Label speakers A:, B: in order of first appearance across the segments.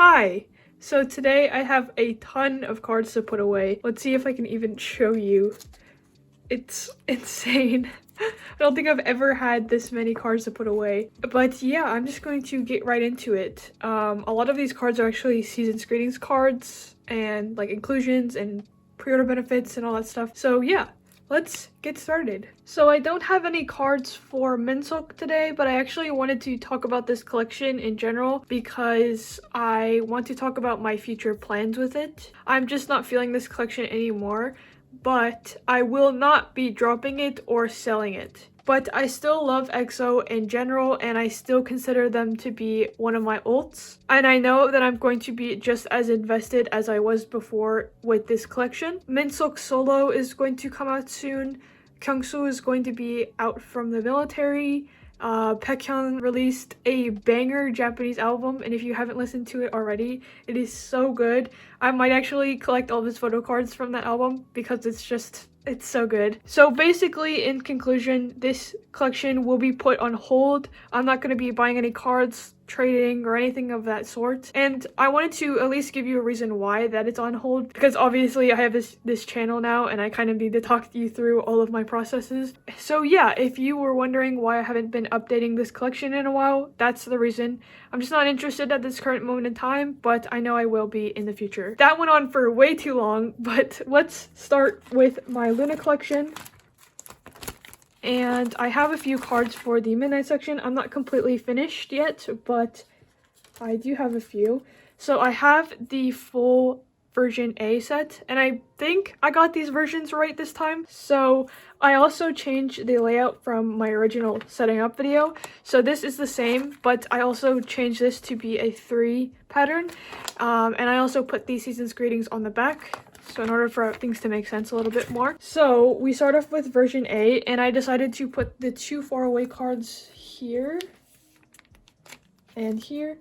A: Hi! So today I have a ton of cards to put away. Let's see if I can even show you. It's insane. I don't think I've ever had this many cards to put away. But yeah, I'm just going to get right into it. A lot of these cards are actually Season's Greetings cards and like inclusions and pre-order benefits and all that stuff. So yeah, let's get started. So I don't have any cards for Minseok today, but I actually wanted to talk about this collection in general because I want to talk about my future plans with it. I'm just not feeling this collection anymore, but I will not be dropping it or selling it. But I still love EXO in general, and I still consider them to be one of my ults. And I know that I'm going to be just as invested as I was before with this collection. Minseok Solo is going to come out soon. Kyungsoo is going to be out from the military. Baekhyun released a banger Japanese album, and if you haven't listened to it already, it is so good. I might actually collect all of his photo cards from that album because it's so good. So basically, in conclusion, this collection will be put on hold. I'm not going to be buying any cards, trading, or anything of that sort. And I wanted to at least give you a reason why that it's on hold, because obviously I have this channel now and I kind of need to talk you through all of my processes. So yeah, if you were wondering why I haven't been updating this collection in a while, that's the reason. I'm just not interested at this current moment in time, but I know I will be in the future. That went on for way too long, but let's start with my Luna collection. And I have a few cards for the Midnight section. I'm not completely finished yet, but I do have a few. So I have the full version A set, and I think I got these versions right this time. So I also changed the layout from my original setting up video. So this is the same, but I also changed this to be a 3 pattern. And I also put the Season's Greetings on the back. So in order for things to make sense a little bit more. So we start off with version A, and I decided to put the 2 faraway cards here and here.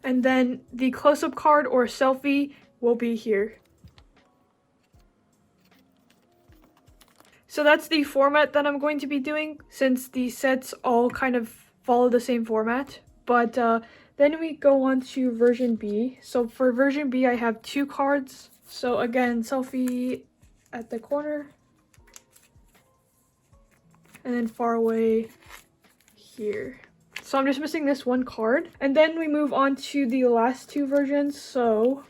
A: And then the close-up card or selfie will be here. So that's the format that I'm going to be doing, since the sets all kind of follow the same format. But then we go on to version B. So for version B, I have 2 cards. So again, selfie at the corner. And then far away here. So I'm just missing this 1 card. And then we move on to the last 2 versions. So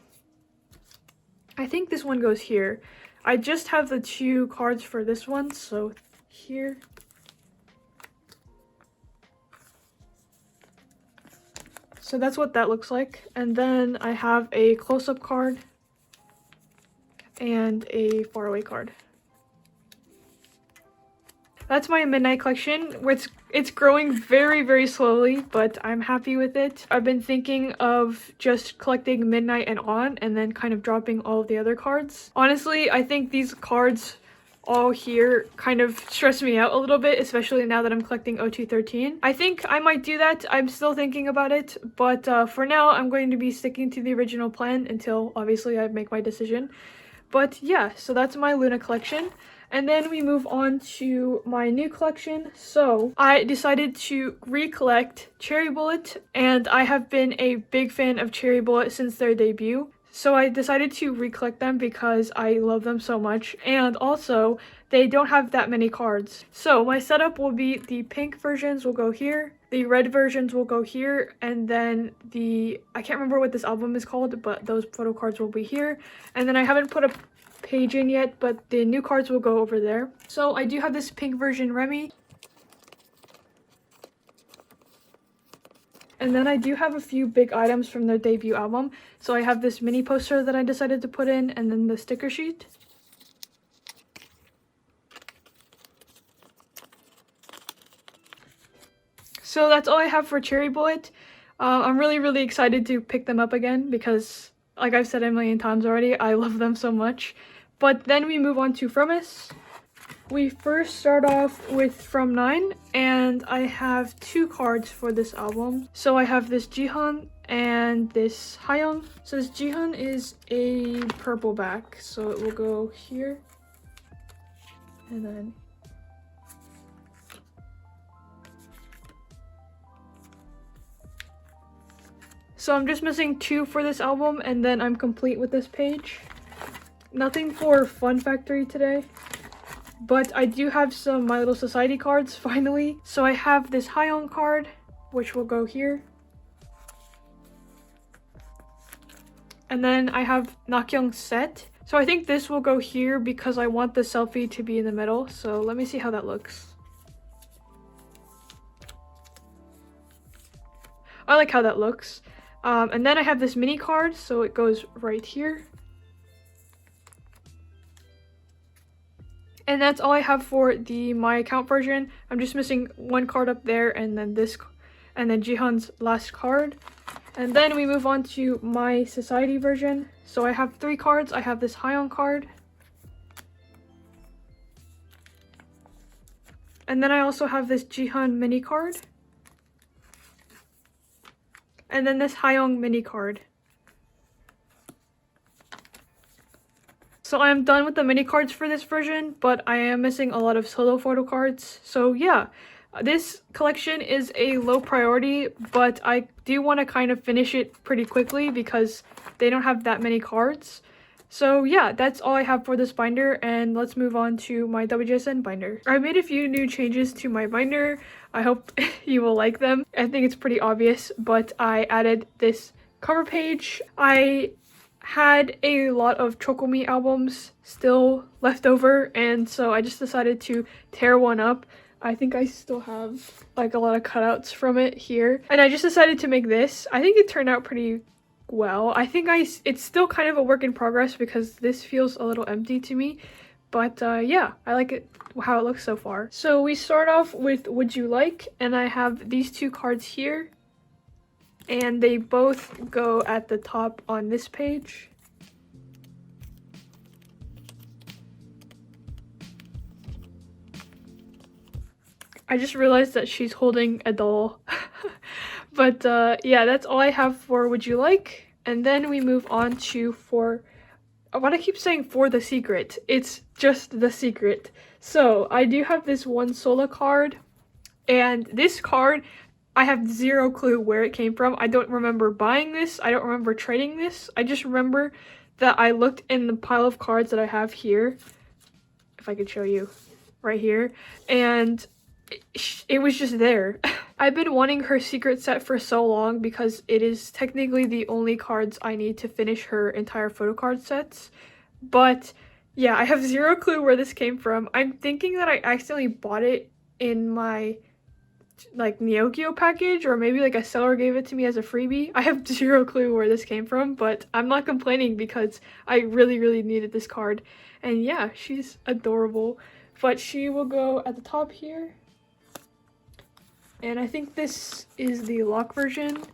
A: I think this one goes here. I just have the 2 cards for this one. So here. So that's what that looks like. And then I have a close-up card and a faraway card. That's my Midnight collection. It's growing very, very slowly, but I'm happy with it. I've been thinking of just collecting Midnight and On, and then kind of dropping all of the other cards. Honestly, I think these cards all here kind of stress me out a little bit, especially now that I'm collecting O213. I think I might do that. I'm still thinking about it, but for now, I'm going to be sticking to the original plan until obviously I make my decision. But yeah, so that's my Luna collection. And then we move on to my new collection. So I decided to recollect Cherry Bullet, and I have been a big fan of Cherry Bullet since their debut. So I decided to recollect them because I love them so much, and also they don't have that many cards. So my setup will be the pink versions will go here, the red versions will go here, and then I can't remember what this album is called, but those photo cards will be here. And then I haven't put a page in yet, but the new cards will go over there. So I do have this pink version Remy. And then I do have a few big items from their debut album. So I have this mini poster that I decided to put in, and then the sticker sheet. So that's all I have for Cherry Bullet. I'm really, really excited to pick them up again because, like I've said a million times already, I love them so much. But then we move on to Fromis. We first start off with From 9, and I have 2 cards for this album. So I have this Jihan and this Hayoung. So this Jihan is a purple back, so it will go here. And then So I'm just missing 2 for this album, and then I'm complete with this page. Nothing for Fun Factory today, but I do have some My Little Society cards finally. So I have this Hayeon card, which will go here. And then I have Nakyoung set. So I think this will go here because I want the selfie to be in the middle. So let me see how that looks. I like how that looks. And then I have this mini card, so it goes right here. And that's all I have for the My Account version. I'm just missing 1 card up there, and then this, and then Jihan's last card. And then we move on to My Society version. So I have 3 cards. I have this Hayeon card. And then I also have this Jihan mini card. And then this Hayeon mini card. So I am done with the mini cards for this version, but I am missing a lot of solo photo cards. So yeah, this collection is a low priority, but I do want to kind of finish it pretty quickly because they don't have that many cards. So yeah, that's all I have for this binder, and let's move on to my WGSN binder. I made a few new changes to my binder. I hope you will like them. I think it's pretty obvious, but I added this cover page. I had a lot of Chocomi albums still left over, and so I just decided to tear one up. I think I still have like a lot of cutouts from it here, and I just decided to make this. I think it turned out pretty well. I think it's still kind of a work in progress because this feels a little empty to me, but yeah, I like it how it looks so far. So we start off with Would You Like, and I have these 2 cards here, and they both go at the top on this page. I just realized that she's holding a doll. But yeah, that's all I have for Would You Like. And then we move on to what I keep saying, For the Secret. It's just The Secret. So I do have this one Sola card, and this card, I have 0 clue where it came from. I don't remember buying this. I don't remember trading this. I just remember that I looked in the pile of cards that I have here, if I could show you, right here, and it was just there. I've been wanting her secret set for so long because it is technically the only cards I need to finish her entire photo card sets. But yeah, I have 0 clue where this came from. I'm thinking that I accidentally bought it in my like Neogyo package, or maybe like a seller gave it to me as a freebie. I have 0 clue where this came from, but I'm not complaining because I really needed this card. And yeah, she's adorable. But she will go at the top here. And I think this is the lock version.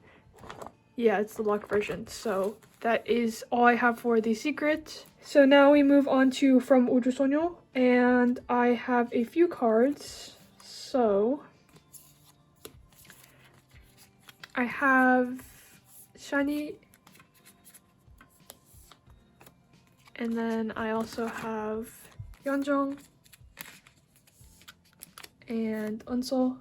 A: Yeah, it's the lock version. So that is all I have for The Secret. So now we move on to From Ujusonyo, and I have a few cards. So I have Shani, and then I also have Yeonjung and Unsol.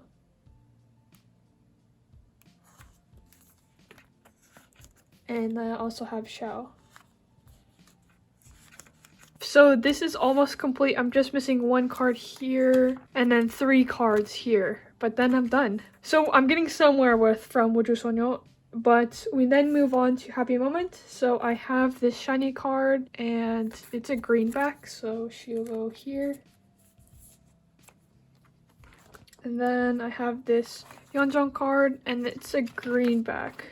A: And I also have Xiao. So this is almost complete. I'm just missing 1 card here and then 3 cards here, but then I'm done. So I'm getting somewhere with From Ujusonyo, but we then move on to Happy Moment. So I have this shiny card, and it's a greenback, so she'll go here. And then I have this Yeonjung card, and it's a greenback.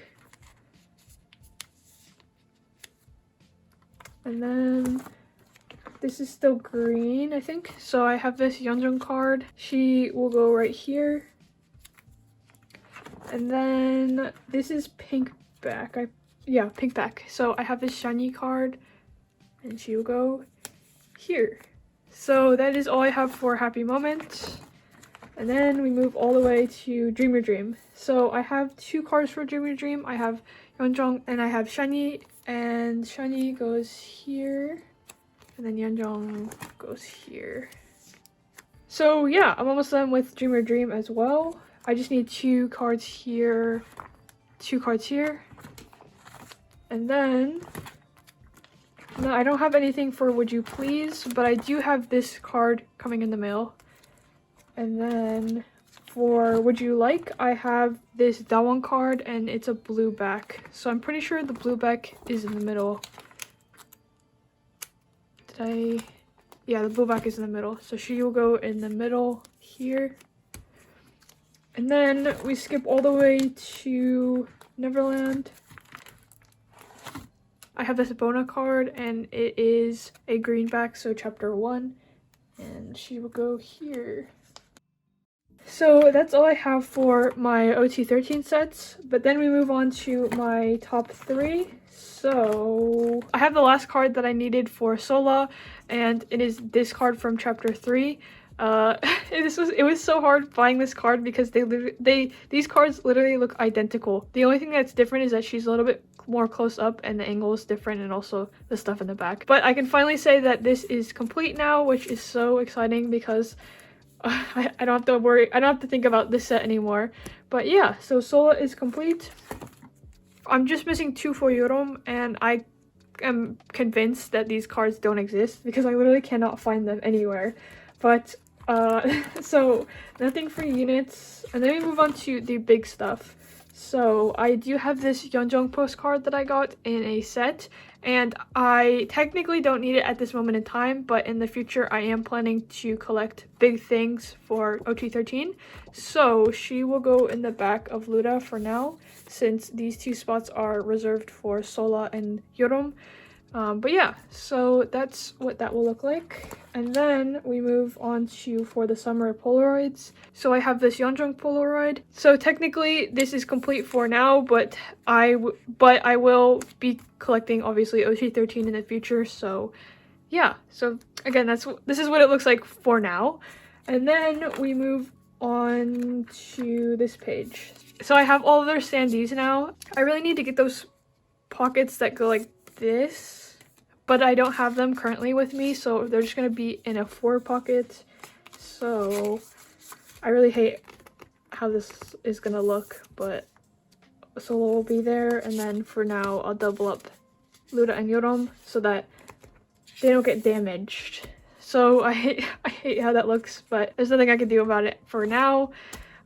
A: And then this is still green, I think. So I have this Yeonjung card. She will go right here. And then this is pink back. Pink back. So I have this shiny card, and she will go here. So that is all I have for Happy Moment. And then we move all the way to Dream Your Dream. So I have 2 cards for Dream Your Dream. I have Yeonjung and I have Shani. And Shani goes here, and then Yeonjung goes here. So yeah, I'm almost done with Dream Your Dream as well. I just need 2 cards here, 2 cards here, And then, no, I don't have anything for Would You Please, but I do have this card coming in the mail. And then for Would You Like, I have this Dawon card, and it's a blue back. So I'm pretty sure the blue back is in the middle. Yeah, the blue back is in the middle. So she will go in the middle here. And then we skip all the way to Neverland. I have this Bona card, and it is a greenback, so chapter 1. And she will go here. So that's all I have for my OT13 sets, but then we move on to my top 3. So I have the last card that I needed for Sola, and it is this card from chapter 3. It was so hard buying this card because these cards literally look identical. The only thing that's different is that she's a little bit more close up and the angle is different, and also the stuff in the back. But I can finally say that this is complete now, which is so exciting because I don't have to worry. I don't have to think about this set anymore. But yeah, so Sola is complete. I'm just missing 2 for Yorom, and I am convinced that these cards don't exist because I literally cannot find them anywhere. But so nothing for units, and then we move on to the big stuff. So I do have this Yeonjung postcard that I got in a set, and I technically don't need it at this moment in time, but in the future I am planning to collect big things for OT13. So she will go in the back of Luda for now, since these 2 spots are reserved for Sola and Yorom. But yeah, so that's what that will look like. And then we move on to for the summer Polaroids. So I have this Yeonjung Polaroid. So technically this is complete for now, but I will be collecting obviously OT13 in the future. So yeah, so again, this is what it looks like for now. And then we move on to this page. So I have all of their standees now. I really need to get those pockets that go like this, but I don't have them currently with me, so they're just gonna be in a 4 pocket. So I really hate how this is gonna look, but Sola will be there, and then for now I'll double up Luda and Yorom so that they don't get damaged. So I hate how that looks, but there's nothing I can do about it for now.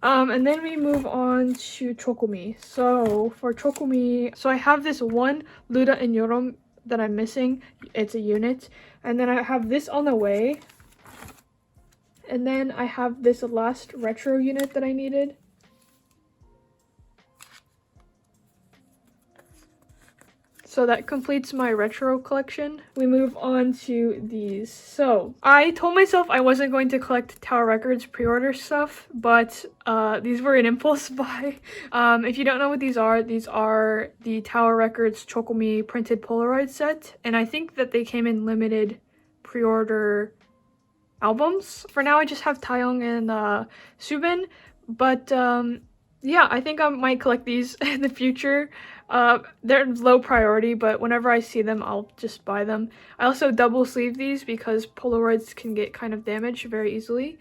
A: And then we move on to Chokumi. So for Chokumi, so I have this one Luda and Yorom that I'm missing. It's a unit. And then I have this on the way. And then I have this last retro unit that I needed. So that completes my retro collection. We move on to these. So I told myself I wasn't going to collect Tower Records pre-order stuff, but these were an impulse buy. If you don't know what these are the Tower Records Chokumi printed Polaroid set, and I think that they came in limited pre-order albums. For now I just have Taeyong and Subin, but yeah, I think I might collect these in the future. They're low priority, but whenever I see them, I'll just buy them. I also double sleeve these because Polaroids can get kind of damaged very easily.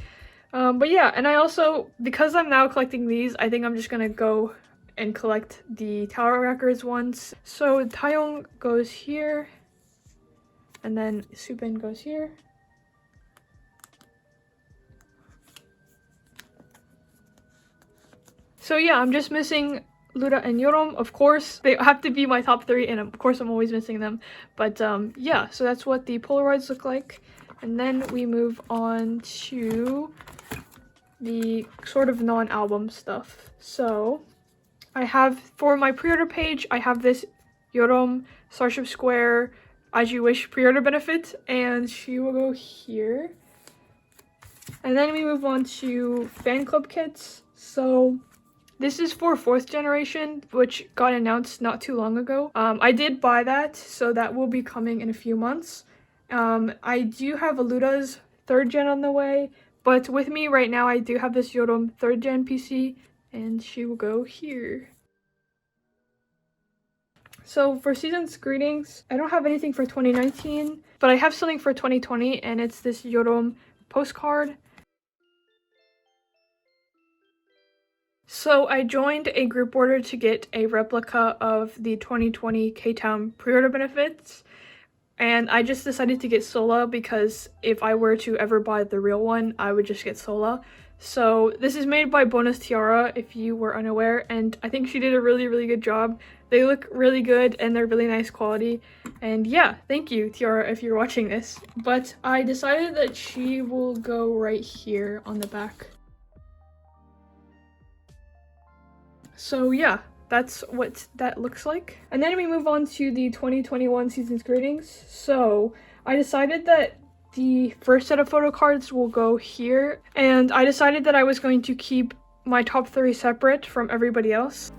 A: But yeah, and I also, because I'm now collecting these, I think I'm just gonna go and collect the Tower Records ones. So Taeyong goes here, and then Subin goes here. So yeah, I'm just missing Luda and Yorom. Of course, they have to be my top 3, and of course I'm always missing them. But yeah, so that's what the Polaroids look like. And then we move on to the sort of non-album stuff. So I have, for my pre-order page, I have this Yorom Starship Square As You Wish pre-order benefit, and she will go here. And then we move on to fan club kits. So this is for 4th generation, which got announced not too long ago. I did buy that, so that will be coming in a few months. I do have Luda's 3rd gen on the way, but with me right now, I do have this Yorom 3rd gen PC, and she will go here. So for Season's Greetings, I don't have anything for 2019, but I have something for 2020, and it's this Yorom postcard. So I joined a group order to get a replica of the 2020 K-Town pre-order benefits, and I just decided to get Sola because if I were to ever buy the real one, I would just get Sola. So this is made by Bonus Tiara, if you were unaware, and I think she did a really good job. They look really good and they're really nice quality. And yeah, thank you, Tiara, if you're watching this. But I decided that she will go right here on the back. So yeah, that's what that looks like. And then we move on to the 2021 season's greetings. So I decided that the first set of photo cards will go here, and I decided that I was going to keep my top 3 separate from everybody else.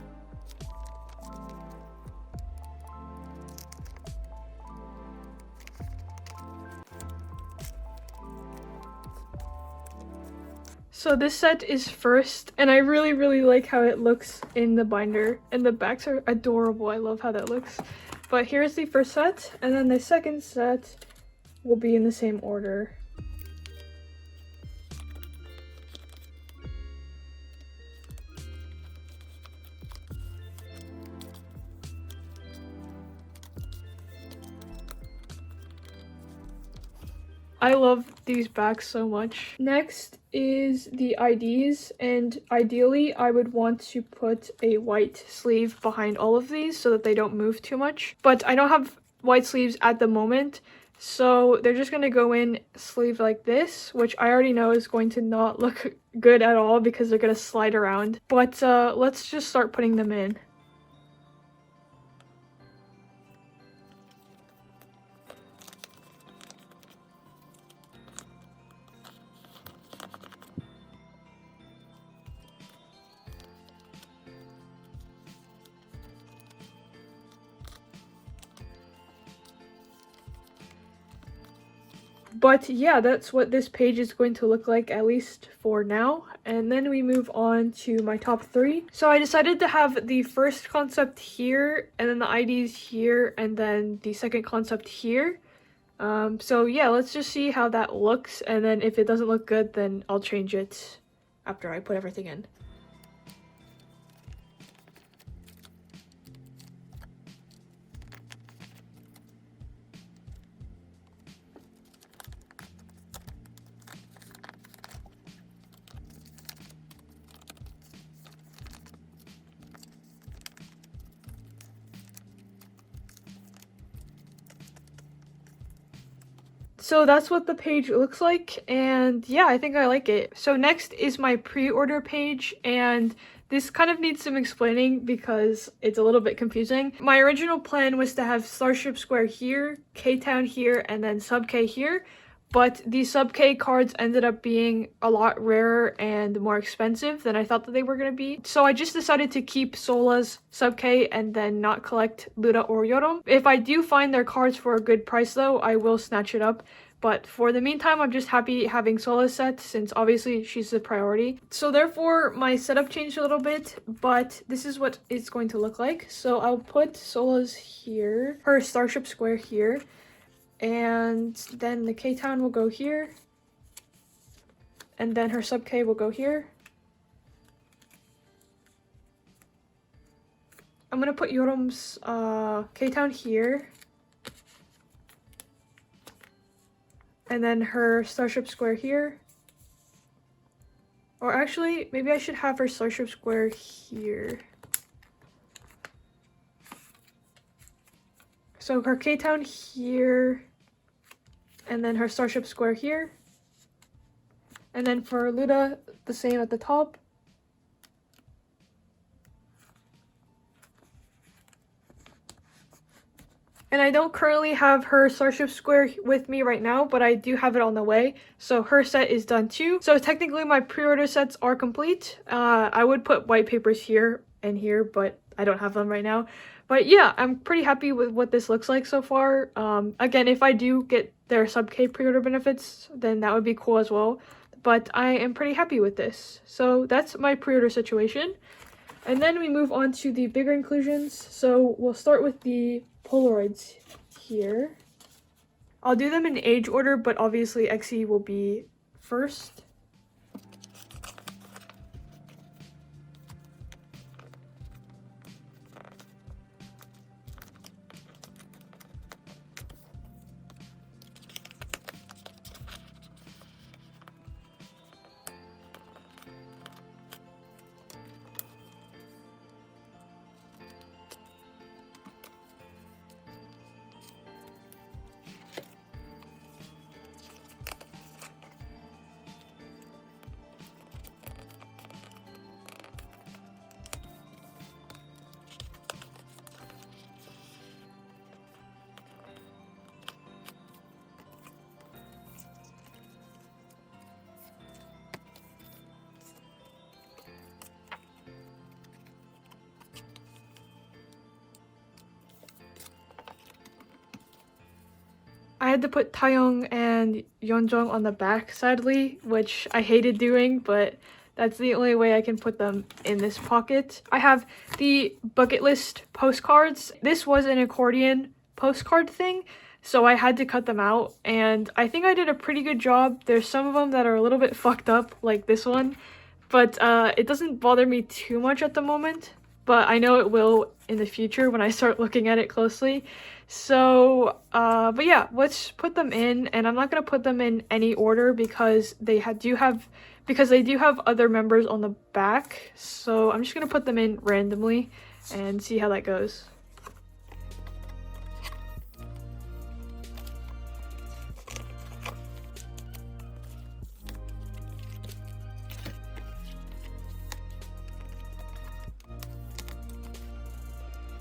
A: So this set is first, and I really like how it looks in the binder, and the backs are adorable. I love how that looks. But here's the first set, and then the second set will be in the same order. I love these backs so much. Next is the IDs, and ideally I would want to put a white sleeve behind all of these so that they don't move too much. But I don't have white sleeves at the moment, so they're just gonna go in sleeve like this, which I already know is going to not look good at all because they're gonna slide around. But let's just start putting them in. But yeah, that's what this page is going to look like, at least for now. And then we move on to my top 3. So I decided to have the first concept here, and then the IDs here, and then the second concept here. So yeah, let's just see how that looks, and then if it doesn't look good, then I'll change it after I put everything in. So that's what the page looks like, and yeah, I think I like it. So next is my pre-order page, and this kind of needs some explaining because it's a little bit confusing. My original plan was to have Starship Square here, K-Town here, and then Sub K here, but the Sub K cards ended up being a lot rarer and more expensive than I thought that they were going to be. So I just decided to keep Sola's Sub K and then not collect Luda or Yorum. If I do find their cards for a good price though, I will snatch it up. But for the meantime, I'm just happy having Sola's set since obviously she's the priority. So therefore, my setup changed a little bit, but this is what it's going to look like. So I'll put Sola's here, her Starship Square here, and then the K-Town will go here, and then her Sub K will go here. I'm gonna put Yorum's K-Town here, and then her Starship Square here. Or actually, maybe I should have her Starship Square here. So her K-Town here, and then her Starship Square here. And then for Luda, the same at the top. And I don't currently have her Starship Square with me right now, but I do have it on the way. So her set is done too. So technically my pre-order sets are complete. I would put white papers here and here, but I don't have them right now. But yeah, I'm pretty happy with what this looks like so far. Again, if I do get their Sub K pre-order benefits, then that would be cool as well. But I am pretty happy with this. So that's my pre-order situation. And then we move on to the bigger inclusions. So we'll start with the Polaroids here. I'll do them in age order, but obviously XE will be first. I had to put Taeyong and Yeonjung on the back, sadly, which I hated doing, but that's the only way I can put them in this pocket. I have the bucket list postcards. This was an accordion postcard thing, so I had to cut them out, and I think I did a pretty good job. There's some of them that are a little bit fucked up, like this one, but it doesn't bother me too much at the moment, but I know it will in the future when I start looking at it closely. So, but yeah, let's put them in, and I'm not gonna put them in any order because they do have other members on the back, so I'm just gonna put them in randomly and see how that goes.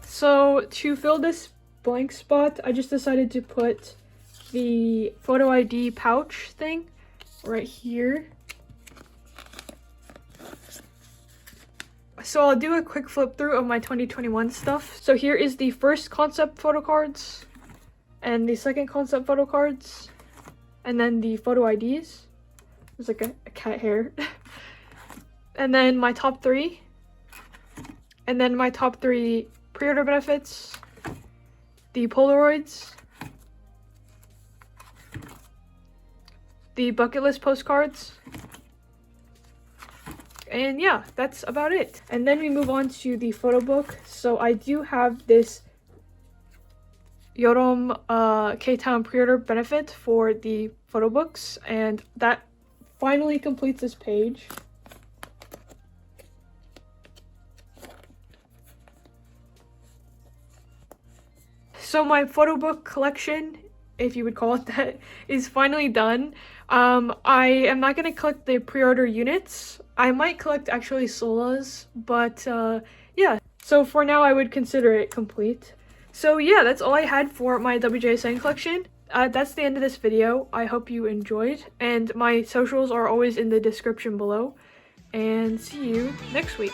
A: So to fill this blank spot, I just decided to put the photo ID pouch thing right here. So I'll do a quick flip through of my 2021 stuff. So here is the first concept photo cards, and the second concept photo cards, and then the photo IDs. There's like a cat hair. And then my top 3. And then my top 3 pre-order benefits, the Polaroids, the bucket list postcards, and yeah, that's about it. And then we move on to the photo book. So I do have this Yorom K-Town pre-order benefit for the photo books, and that finally completes this page. So my photo book collection, if you would call it that, is finally done. I am not going to collect the pre-order units. I might collect actually solas, but yeah. So for now, I would consider it complete. So yeah, that's all I had for my WJSN collection. That's the end of this video. I hope you enjoyed, and my socials are always in the description below. And see you next week.